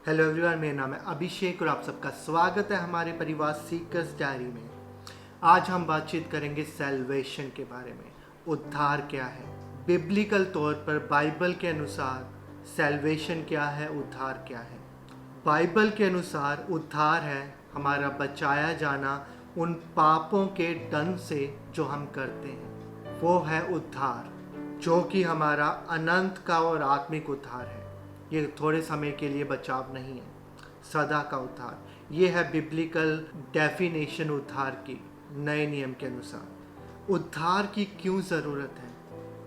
Hello everyone, मेरा नाम है अभिषेक और आप सबका स्वागत है हमारे परिवार सीकर्स डायरी में। आज हम बातचीत करेंगे सैल्वेशन के बारे में। उद्धार क्या है? बिब्लिकल तौर पर बाइबल के अनुसार सैल्वेशन क्या है, उद्धार क्या है? बाइबल के अनुसार उद्धार है हमारा बचाया जाना उन पापों के दंड से जो हम करते हैं। वो है उद्धार, जो कि हमारा अनंत का और आत्मिक उद्धार है। ये थोड़े समय के लिए बचाव नहीं है, सदा का उद्धार। ये है बिब्लिकल डेफिनेशन उद्धार की, नए नियम के अनुसार। उद्धार की क्यों ज़रूरत है,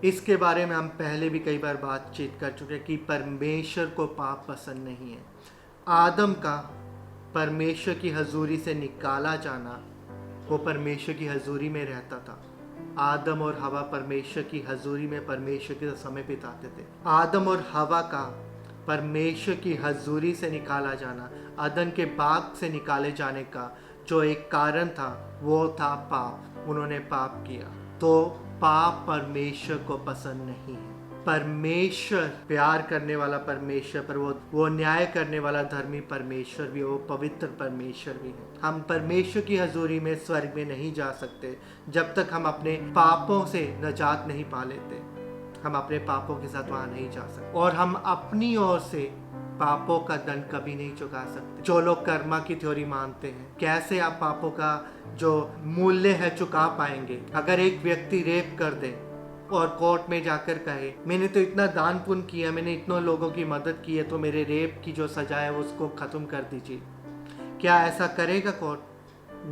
इसके बारे में हम पहले भी कई बार बातचीत कर चुके हैं कि परमेश्वर को पाप पसंद नहीं है। आदम का परमेश्वर की हजूरी से निकाला जाना, वो परमेश्वर की हजूरी में रहता था। आदम और हवा परमेश्वर की हजूरी में परमेश्वर के साथ समय बिताते थे। आदम और हवा का परमेश्वर की हजूरी से निकाला जाना, अदन के बाग से निकाले जाने का जो एक कारण था, वो था पाप। उन्होंने पाप किया, तो पाप परमेश्वर को पसंद नहीं है। परमेश्वर प्यार करने वाला परमेश्वर, पर वो न्याय करने वाला धर्मी परमेश्वर भी, वो पवित्र परमेश्वर भी है। हम परमेश्वर की हजूरी में स्वर्ग में नहीं जा सकते जब तक हम अपने पापों से निजात नहीं पा लेते। हम अपने पापों के साथ वहां नहीं जा सकते, और हम अपनी ओर से पापों का दंड कभी नहीं चुका सकते। जो लोग कर्मा की थ्योरी मानते हैं, कैसे आप पापों का जो मूल्य है चुका पाएंगे? अगर एक व्यक्ति रेप कर दे और कोर्ट में जाकर कहे मैंने तो इतना दान पुण्य किया, मैंने इतने लोगों की मदद की है, तो मेरे रेप की जो सजा है उसको खत्म कर दीजिए, क्या ऐसा करेगा कोर्ट?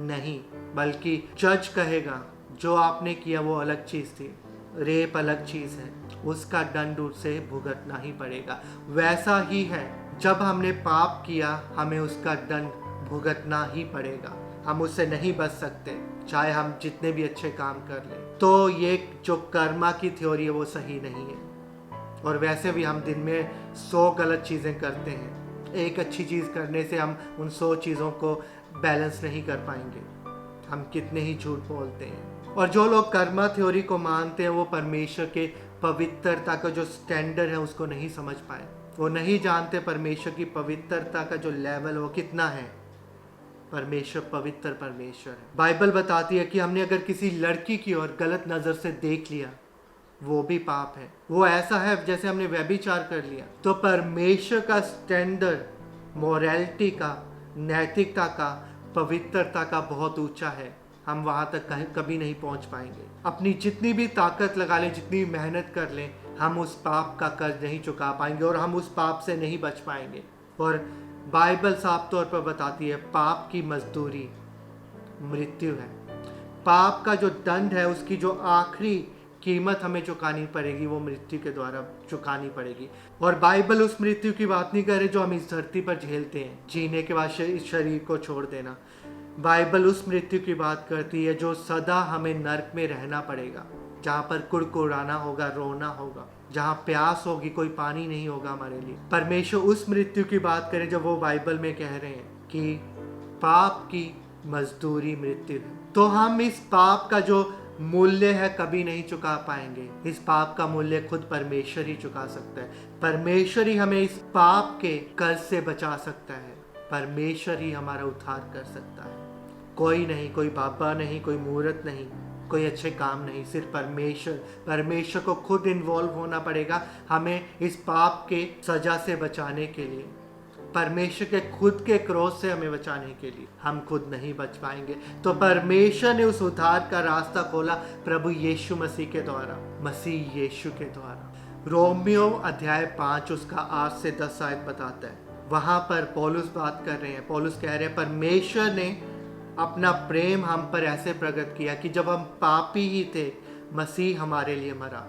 नहीं, बल्कि जज कहेगा जो आपने किया वो अलग चीज थी, रेप अलग चीज है, उसका दंड उसे भुगतना ही पड़ेगा। वैसा ही है, जब हमने पाप किया हमें उसका दंड भुगतना ही पड़ेगा। हम उससे नहीं बच सकते, चाहे हम जितने भी अच्छे काम कर लें। तो ये जो कर्मा की थ्योरी है वो सही नहीं है। और वैसे भी हम दिन में 100 गलत चीज़ें करते हैं। एक अच्छी चीज़ करने से हम उन 100 चीज़ों को बैलेंस नहीं कर पाएंगे। हम कितने ही झूठ बोलते हैं। और जो लोग कर्मा थ्योरी को मानते हैं वो परमेश्वर के पवित्रता का जो स्टैंडर्ड है उसको नहीं समझ पाए। वो नहीं जानते परमेश्वर की पवित्रता का जो लेवल वो कितना है। परमेश्वर पवित्र परमेश्वर है। बाइबल बताती है कि हमने अगर किसी लड़की की ओर गलत नज़र से देख लिया, वो भी पाप है। वो ऐसा है जैसे हमने व्यभिचार कर लिया। तो परमेश्वर का स्टैंडर्ड मोरालिटी का, नैतिकता का, पवित्रता का बहुत ऊंचा है। हम वहां तक कभी नहीं पहुंच पाएंगे। अपनी जितनी भी ताकत लगा लें, जितनी मेहनत कर लें, हम उस पाप का कर्ज नहीं चुका पाएंगे और हम उस पाप से नहीं बच पाएंगे। और बाइबल साफ तौर पर बताती है पाप की मजदूरी मृत्यु है। पाप का जो दंड है, उसकी जो आखिरी कीमत हमें चुकानी पड़ेगी, वो मृत्यु के द्वारा चुकानी पड़ेगी। और बाइबल उस मृत्यु की बात नहीं कर रही जो हम इस धरती पर झेलते हैं, जीने के बाद इस शरीर को छोड़ देना। बाइबल उस मृत्यु की बात करती है जो सदा हमें नरक में रहना पड़ेगा, जहाँ पर कुड़कुड़ाना होगा, रोना होगा, जहाँ प्यास होगी, कोई पानी नहीं होगा हमारे लिए। परमेश्वर उस मृत्यु की बात करें जो वो बाइबल में कह रहे हैं कि पाप की मजदूरी मृत्यु है। तो हम इस पाप का जो मूल्य है कभी नहीं चुका पाएंगे। इस पाप का मूल्य खुद परमेश्वर ही चुका सकता है। परमेश्वर ही हमें इस पाप के कर्ज से बचा सकता है। परमेश्वर ही हमारा उद्धार कर सकता है। कोई नहीं, कोई बाबा नहीं, कोई मूर्त नहीं, कोई अच्छे काम नहीं, सिर्फ परमेश्वर। परमेश्वर को खुद इन्वॉल्व होना पड़ेगा हमें इस पाप के सजा से बचाने के लिए। परमेश्वर के खुद के क्रोध से हमें बचाने के लिए। हम खुद नहीं बच पाएंगे। तो परमेश्वर ने उस उद्धार का रास्ता खोला प्रभु यीशु मसीह के द्वारा, मसीह यीशु के द्वारा। रोमियो अध्याय 5 उसका 8 से 10 आयत बताता है। वहां पर पौलुस बात कर रहे हैं। पौलुस कह रहे हैं परमेश्वर ने अपना प्रेम हम पर ऐसे प्रकट किया कि जब हम पापी ही थे, मसीह हमारे लिए मरा।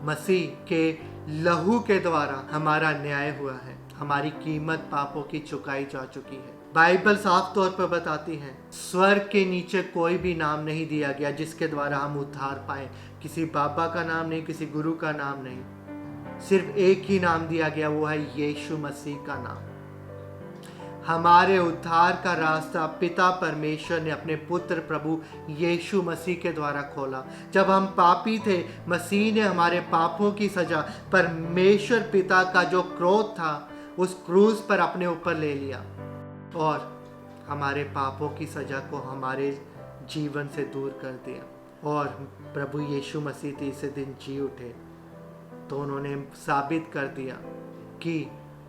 मसीह के लहू के द्वारा हमारा न्याय हुआ है। हमारी कीमत पापों की चुकाई जा चुकी है। बाइबल साफ तौर पर बताती है स्वर्ग के नीचे कोई भी नाम नहीं दिया गया जिसके द्वारा हम उद्धार पाए। किसी बाबा का नाम नहीं, किसी गुरु का नाम नहीं, सिर्फ एक ही नाम दिया गया, वो है यीशु मसीह का नाम। हमारे उद्धार का रास्ता पिता परमेश्वर ने अपने पुत्र प्रभु यीशु मसीह के द्वारा खोला। जब हम पापी थे, मसीह ने हमारे पापों की सजा, परमेश्वर पिता का जो क्रोध था उस क्रूज पर अपने ऊपर ले लिया और हमारे पापों की सज़ा को हमारे जीवन से दूर कर दिया। और प्रभु यीशु मसीह तीसरे दिन जी उठे तो उन्होंने साबित कर दिया कि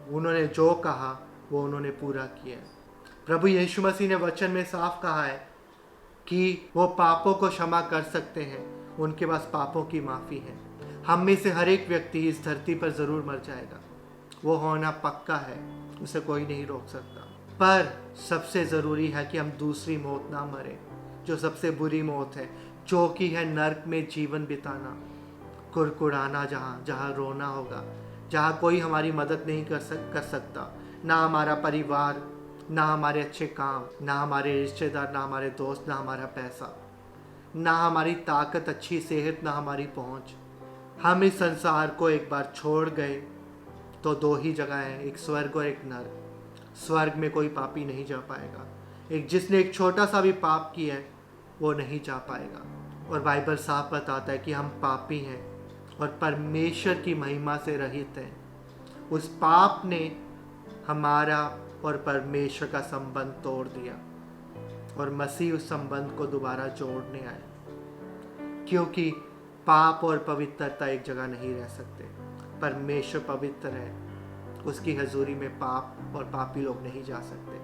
उन्होंने जो कहा वो उन्होंने पूरा किया। प्रभु यीशु मसीह ने वचन में साफ कहा है कि वो पापों को क्षमा कर सकते हैं, उनके पास पापों की माफ़ी है। हम में से हर एक व्यक्ति इस धरती पर ज़रूर मर जाएगा, वो होना पक्का है, उसे कोई नहीं रोक सकता। पर सबसे ज़रूरी है कि हम दूसरी मौत ना मरें, जो सबसे बुरी मौत है, जो कि है नर्क में जीवन बिताना, कुड़कुड़ाना, जहाँ रोना होगा, जहाँ कोई हमारी मदद नहीं कर सकता, ना हमारा परिवार, ना हमारे अच्छे काम, ना हमारे रिश्तेदार, ना हमारे दोस्त, ना हमारा पैसा, ना हमारी ताकत, अच्छी सेहत, ना हमारी पहुँच। हम इस संसार को एक बार छोड़ गए तो दो ही जगह हैं, एक स्वर्ग और एक नर्क। स्वर्ग में कोई पापी नहीं जा पाएगा, जिसने एक छोटा सा भी पाप किया है वो नहीं जा पाएगा। और बाइबल साफ बताता है कि हम पापी हैं और परमेश्वर की महिमा से रहित हैं। उस पाप ने हमारा और परमेश्वर का संबंध तोड़ दिया और मसीह उस संबंध को दोबारा जोड़ने आए, क्योंकि पाप और पवित्रता एक जगह नहीं रह सकते। परमेश्वर पवित्र है, उसकी हजूरी में पाप और पापी लोग नहीं जा सकते।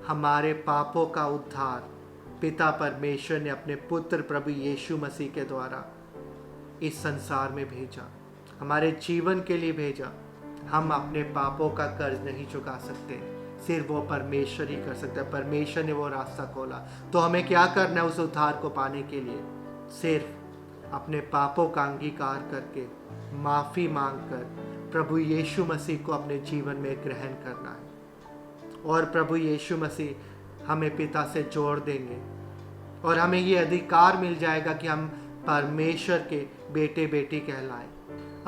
हमारे पापों का उद्धार पिता परमेश्वर ने अपने पुत्र प्रभु यीशु मसीह के द्वारा इस संसार में भेजा, हमारे जीवन के लिए भेजा। हम अपने पापों का कर्ज नहीं चुका सकते, सिर्फ वो परमेश्वर ही कर सकता है। परमेश्वर ने वो रास्ता खोला, तो हमें क्या करना है उस उद्धार को पाने के लिए? सिर्फ अपने पापों का अंगीकार करके, माफ़ी मांगकर प्रभु यीशु मसीह को अपने जीवन में ग्रहण करना है। और प्रभु यीशु मसीह हमें पिता से जोड़ देंगे और हमें ये अधिकार मिल जाएगा कि हम परमेश्वर के बेटे बेटी कहलाएं।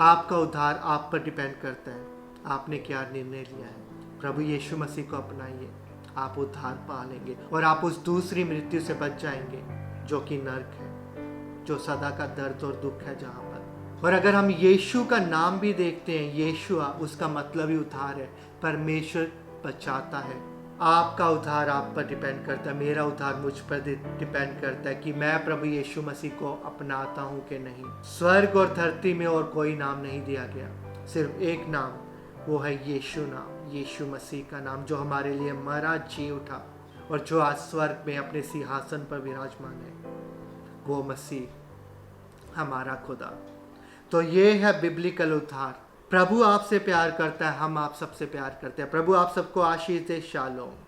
आपका उद्धार आप पर डिपेंड करता है, आपने क्या निर्णय लिया है। प्रभु यीशु मसीह को अपनाइए, आप उद्धार पा लेंगे और आप उस दूसरी मृत्यु से बच जाएंगे जो कि नर्क है, जो सदा का दर्द और दुख है जहाँ पर। और अगर हम यीशु का नाम भी देखते हैं, यीशुआ, उसका मतलब ही उद्धार है। परमेश्वर बचाता है। आपका उद्धार आप पर डिपेंड करता है, मेरा उद्धार मुझ पर डिपेंड करता है कि मैं प्रभु यीशु मसीह को अपनाता हूँ कि नहीं। स्वर्ग और धरती में और कोई नाम नहीं दिया गया, सिर्फ एक नाम, वो है यीशु नाम, यीशु मसीह का नाम, जो हमारे लिए मरा, जी उठा और जो आज स्वर्ग में अपने सिंहासन पर विराजमान है, वो मसीह हमारा खुदा। तो ये है बिब्लिकल उद्धार। प्रभु आपसे प्यार करता है, हम आप सबसे प्यार करते हैं। प्रभु आप सबको आशीष दे। शालोम।